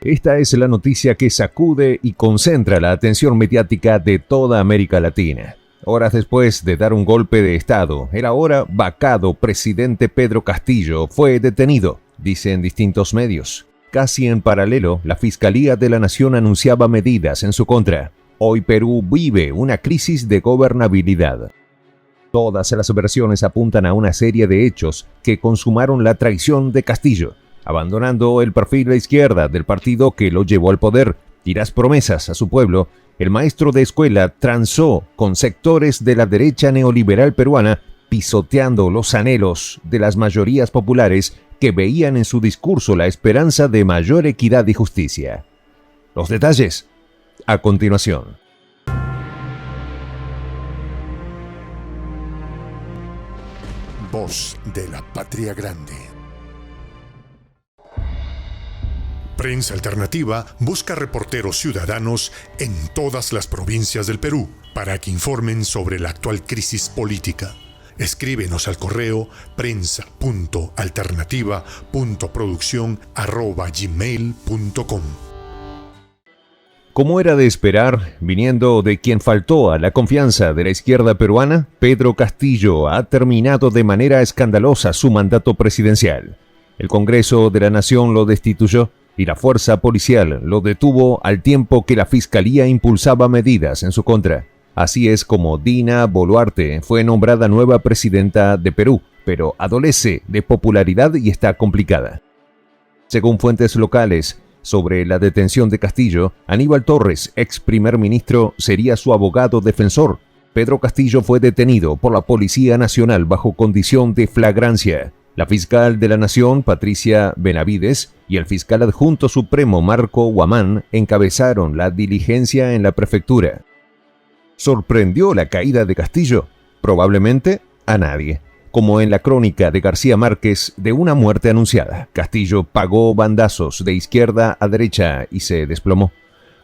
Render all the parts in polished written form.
Esta es la noticia que sacude y concentra la atención mediática de toda América Latina. Horas después de dar un golpe de Estado, el ahora vacado presidente Pedro Castillo fue detenido, dicen distintos medios. Casi en paralelo, la Fiscalía de la Nación anunciaba medidas en su contra. Hoy Perú vive una crisis de gobernabilidad. Todas las versiones apuntan a una serie de hechos que consumaron la traición de Castillo, abandonando el perfil de izquierda del partido que lo llevó al poder y las promesas a su pueblo. El maestro de escuela transó con sectores de la derecha neoliberal peruana, pisoteando los anhelos de las mayorías populares que veían en su discurso la esperanza de mayor equidad y justicia. Los detalles a continuación. Voz de la Patria Grande. Prensa Alternativa busca reporteros ciudadanos en todas las provincias del Perú para que informen sobre la actual crisis política. Escríbenos al correo prensa.alternativa.produccion@gmail.com. Como era de esperar, viniendo de quien faltó a la confianza de la izquierda peruana, Pedro Castillo ha terminado de manera escandalosa su mandato presidencial. El Congreso de la Nación lo destituyó y la fuerza policial lo detuvo al tiempo que la Fiscalía impulsaba medidas en su contra. Así es como Dina Boluarte fue nombrada nueva presidenta de Perú, pero adolece de popularidad y está complicada. Según fuentes locales, sobre la detención de Castillo, Aníbal Torres, ex primer ministro, sería su abogado defensor. Pedro Castillo fue detenido por la Policía Nacional bajo condición de flagrancia. La fiscal de la Nación, Patricia Benavides, y el fiscal adjunto supremo, Marco Guamán, encabezaron la diligencia en la prefectura. ¿Sorprendió la caída de Castillo? Probablemente a nadie. Como en la crónica de García Márquez de una muerte anunciada, Castillo pagó bandazos de izquierda a derecha y se desplomó.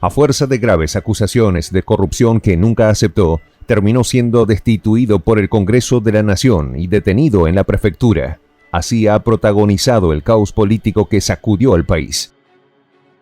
A fuerza de graves acusaciones de corrupción que nunca aceptó, terminó siendo destituido por el Congreso de la Nación y detenido en la prefectura. Así ha protagonizado el caos político que sacudió al país.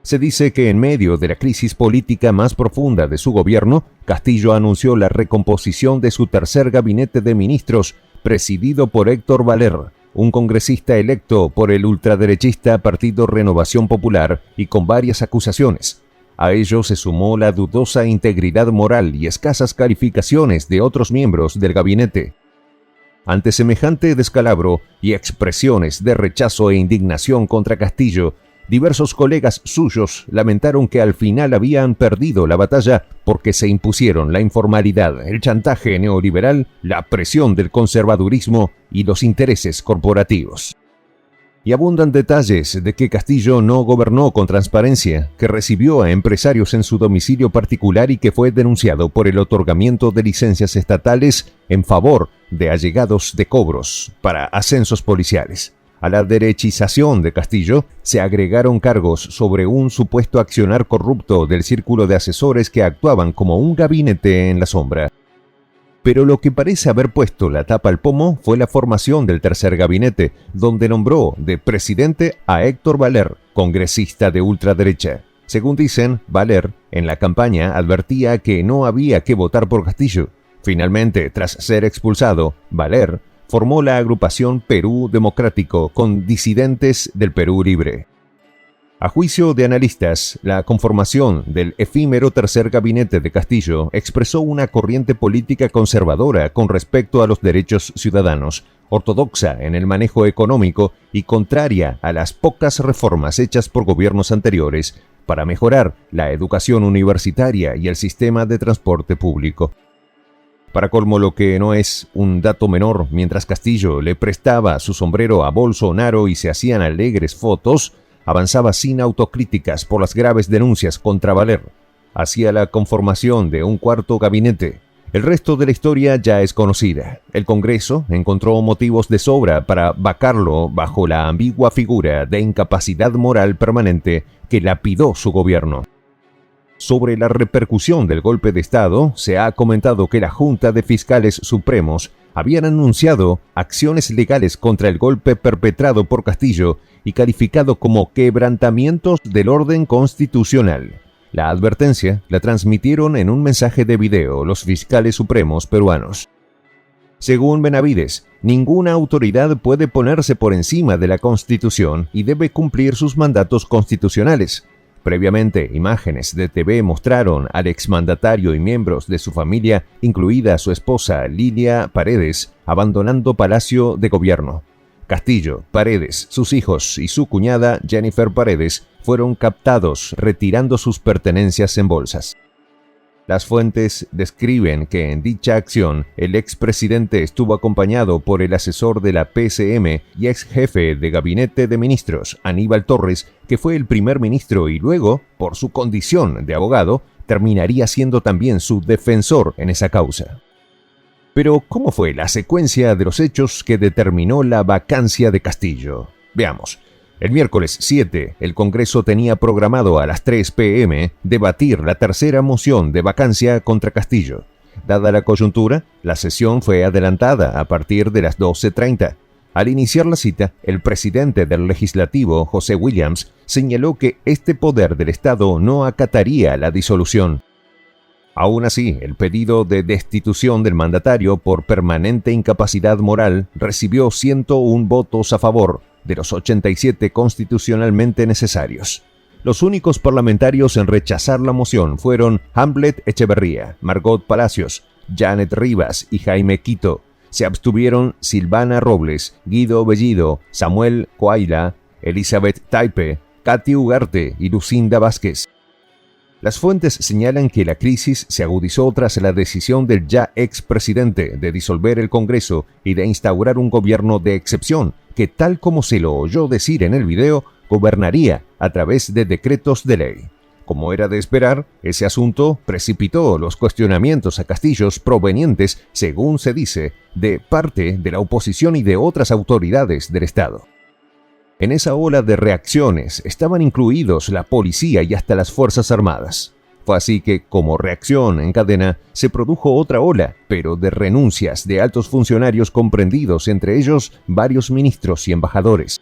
Se dice que en medio de la crisis política más profunda de su gobierno, Castillo anunció la recomposición de su tercer gabinete de ministros, presidido por Héctor Valer, un congresista electo por el ultraderechista Partido Renovación Popular y con varias acusaciones. A ello se sumó la dudosa integridad moral y escasas calificaciones de otros miembros del gabinete. Ante semejante descalabro y expresiones de rechazo e indignación contra Castillo, diversos colegas suyos lamentaron que al final habían perdido la batalla porque se impusieron la informalidad, el chantaje neoliberal, la presión del conservadurismo y los intereses corporativos. Y abundan detalles de que Castillo no gobernó con transparencia, que recibió a empresarios en su domicilio particular y que fue denunciado por el otorgamiento de licencias estatales en favor de allegados de cobros para ascensos policiales. A la derechización de Castillo se agregaron cargos sobre un supuesto accionar corrupto del círculo de asesores que actuaban como un gabinete en la sombra. Pero lo que parece haber puesto la tapa al pomo fue la formación del tercer gabinete, donde nombró de presidente a Héctor Valer, congresista de ultraderecha. Según dicen, Valer, en la campaña advertía que no había que votar por Castillo. Finalmente, tras ser expulsado, Valer formó la agrupación Perú Democrático con disidentes del Perú Libre. A juicio de analistas, la conformación del efímero tercer gabinete de Castillo expresó una corriente política conservadora con respecto a los derechos ciudadanos, ortodoxa en el manejo económico y contraria a las pocas reformas hechas por gobiernos anteriores para mejorar la educación universitaria y el sistema de transporte público. Para colmo, lo que no es un dato menor, mientras Castillo le prestaba su sombrero a Bolsonaro y se hacían alegres fotos, avanzaba sin autocríticas por las graves denuncias contra Valer. Hacia la conformación de un cuarto gabinete. El resto de la historia ya es conocida. El Congreso encontró motivos de sobra para vacarlo bajo la ambigua figura de incapacidad moral permanente que lapidó su gobierno. Sobre la repercusión del golpe de Estado, se ha comentado que la Junta de Fiscales Supremos habían anunciado acciones legales contra el golpe perpetrado por Castillo y calificado como quebrantamientos del orden constitucional. La advertencia la transmitieron en un mensaje de video los fiscales supremos peruanos. Según Benavides, ninguna autoridad puede ponerse por encima de la Constitución y debe cumplir sus mandatos constitucionales. Previamente, imágenes de TV mostraron al exmandatario y miembros de su familia, incluida su esposa Lilia Paredes, abandonando Palacio de Gobierno. Castillo, Paredes, sus hijos y su cuñada Jennifer Paredes fueron captados retirando sus pertenencias en bolsas. Las fuentes describen que en dicha acción el expresidente estuvo acompañado por el asesor de la PCM y ex jefe de gabinete de ministros, Aníbal Torres, que fue el primer ministro y luego, por su condición de abogado, terminaría siendo también su defensor en esa causa. Pero, ¿cómo fue la secuencia de los hechos que determinó la vacancia de Castillo? Veamos. El miércoles 7, el Congreso tenía programado a las 3 p.m. debatir la tercera moción de vacancia contra Castillo. Dada la coyuntura, la sesión fue adelantada a partir de las 12:30. Al iniciar la cita, el presidente del Legislativo, José Williams, señaló que este poder del Estado no acataría la disolución. Aún así, el pedido de destitución del mandatario por permanente incapacidad moral recibió 101 votos a favor, de los 87 constitucionalmente necesarios. Los únicos parlamentarios en rechazar la moción fueron Hamlet Echeverría, Margot Palacios, Janet Rivas y Jaime Quito. Se abstuvieron Silvana Robles, Guido Bellido, Samuel Coaila, Elizabeth Taipe, Katy Ugarte y Lucinda Vázquez. Las fuentes señalan que la crisis se agudizó tras la decisión del ya expresidente de disolver el Congreso y de instaurar un gobierno de excepción que, tal como se lo oyó decir en el video, gobernaría a través de decretos de ley. Como era de esperar, ese asunto precipitó los cuestionamientos a Castillo provenientes, según se dice, de parte de la oposición y de otras autoridades del Estado. En esa ola de reacciones estaban incluidos la policía y hasta las Fuerzas Armadas. Fue así que, como reacción en cadena, se produjo otra ola, pero de renuncias de altos funcionarios comprendidos, entre ellos varios ministros y embajadores.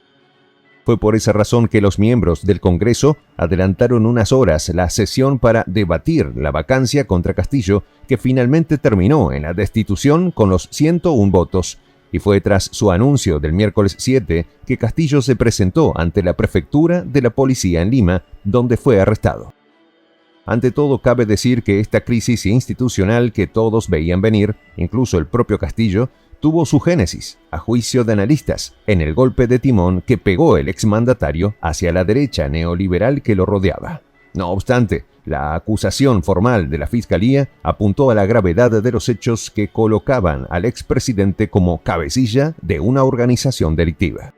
Fue por esa razón que los miembros del Congreso adelantaron unas horas la sesión para debatir la vacancia contra Castillo, que finalmente terminó en la destitución con los 101 votos. Y fue tras su anuncio del miércoles 7 que Castillo se presentó ante la prefectura de la policía en Lima, donde fue arrestado. Ante todo, cabe decir que esta crisis institucional que todos veían venir, incluso el propio Castillo, tuvo su génesis, a juicio de analistas, en el golpe de timón que pegó el exmandatario hacia la derecha neoliberal que lo rodeaba. No obstante, la acusación formal de la Fiscalía apuntó a la gravedad de los hechos que colocaban al expresidente como cabecilla de una organización delictiva.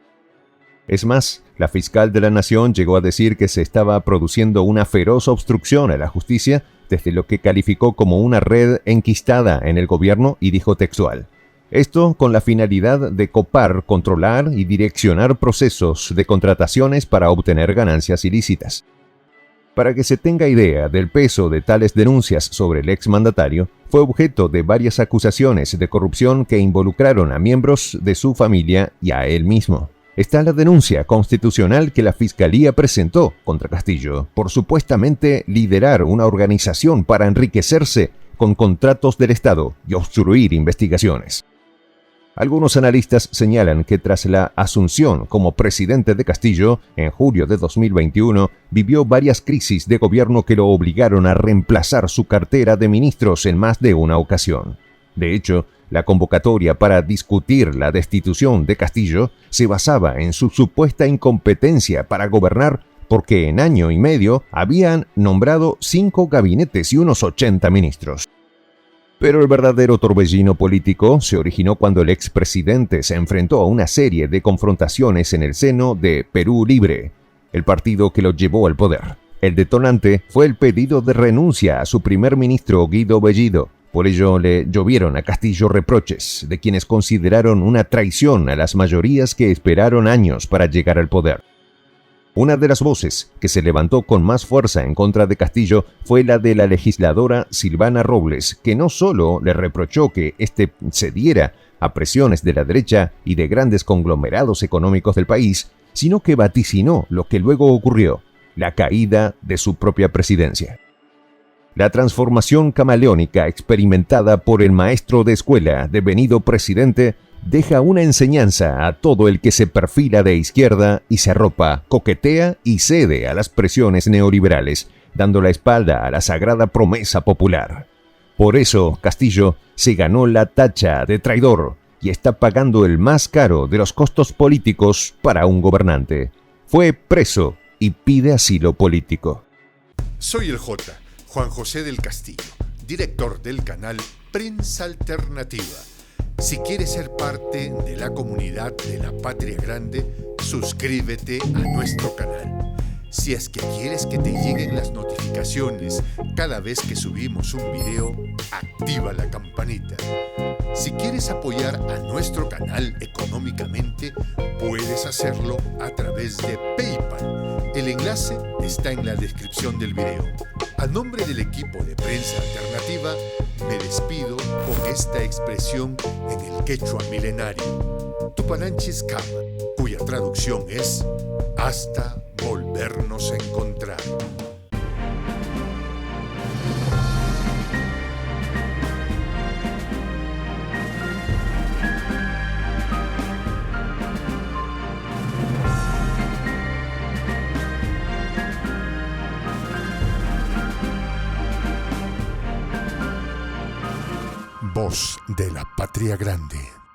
Es más, la fiscal de la Nación llegó a decir que se estaba produciendo una feroz obstrucción a la justicia, desde lo que calificó como una red enquistada en el gobierno y dijo textual: esto con la finalidad de copar, controlar y direccionar procesos de contrataciones para obtener ganancias ilícitas. Para que se tenga idea del peso de tales denuncias sobre el exmandatario, fue objeto de varias acusaciones de corrupción que involucraron a miembros de su familia y a él mismo. Está la denuncia constitucional que la Fiscalía presentó contra Castillo por supuestamente liderar una organización para enriquecerse con contratos del Estado y obstruir investigaciones. Algunos analistas señalan que tras la asunción como presidente de Castillo, en julio de 2021, vivió varias crisis de gobierno que lo obligaron a reemplazar su cartera de ministros en más de una ocasión. De hecho, la convocatoria para discutir la destitución de Castillo se basaba en su supuesta incompetencia para gobernar, porque en año y medio habían nombrado 5 gabinetes y unos 80 ministros. Pero el verdadero torbellino político se originó cuando el expresidente se enfrentó a una serie de confrontaciones en el seno de Perú Libre, el partido que lo llevó al poder. El detonante fue el pedido de renuncia a su primer ministro Guido Bellido. Por ello le llovieron a Castillo reproches de quienes consideraron una traición a las mayorías que esperaron años para llegar al poder. Una de las voces que se levantó con más fuerza en contra de Castillo fue la de la legisladora Silvana Robles, que no solo le reprochó que cediera a presiones de la derecha y de grandes conglomerados económicos del país, sino que vaticinó lo que luego ocurrió, la caída de su propia presidencia. La transformación camaleónica experimentada por el maestro de escuela devenido presidente deja una enseñanza a todo el que se perfila de izquierda y se arropa, coquetea y cede a las presiones neoliberales, dando la espalda a la sagrada promesa popular. Por eso, Castillo se ganó la tacha de traidor y está pagando el más caro de los costos políticos para un gobernante. Fue preso y pide asilo político. Soy el Juan José del Castillo, director del canal Prensa Alternativa. Si quieres ser parte de la comunidad de la Patria Grande, suscríbete a nuestro canal. Si es que quieres que te lleguen las notificaciones cada vez que subimos un video, activa la campanita. Si quieres apoyar a nuestro canal económicamente, puedes hacerlo a través de PayPal. El enlace está en la descripción del video. A nombre del equipo de Prensa Alternativa, me despido con esta expresión en el quechua milenario, Tupananchis Kama, cuya traducción es hasta volvernos a encontrar. Voz de la Patria Grande.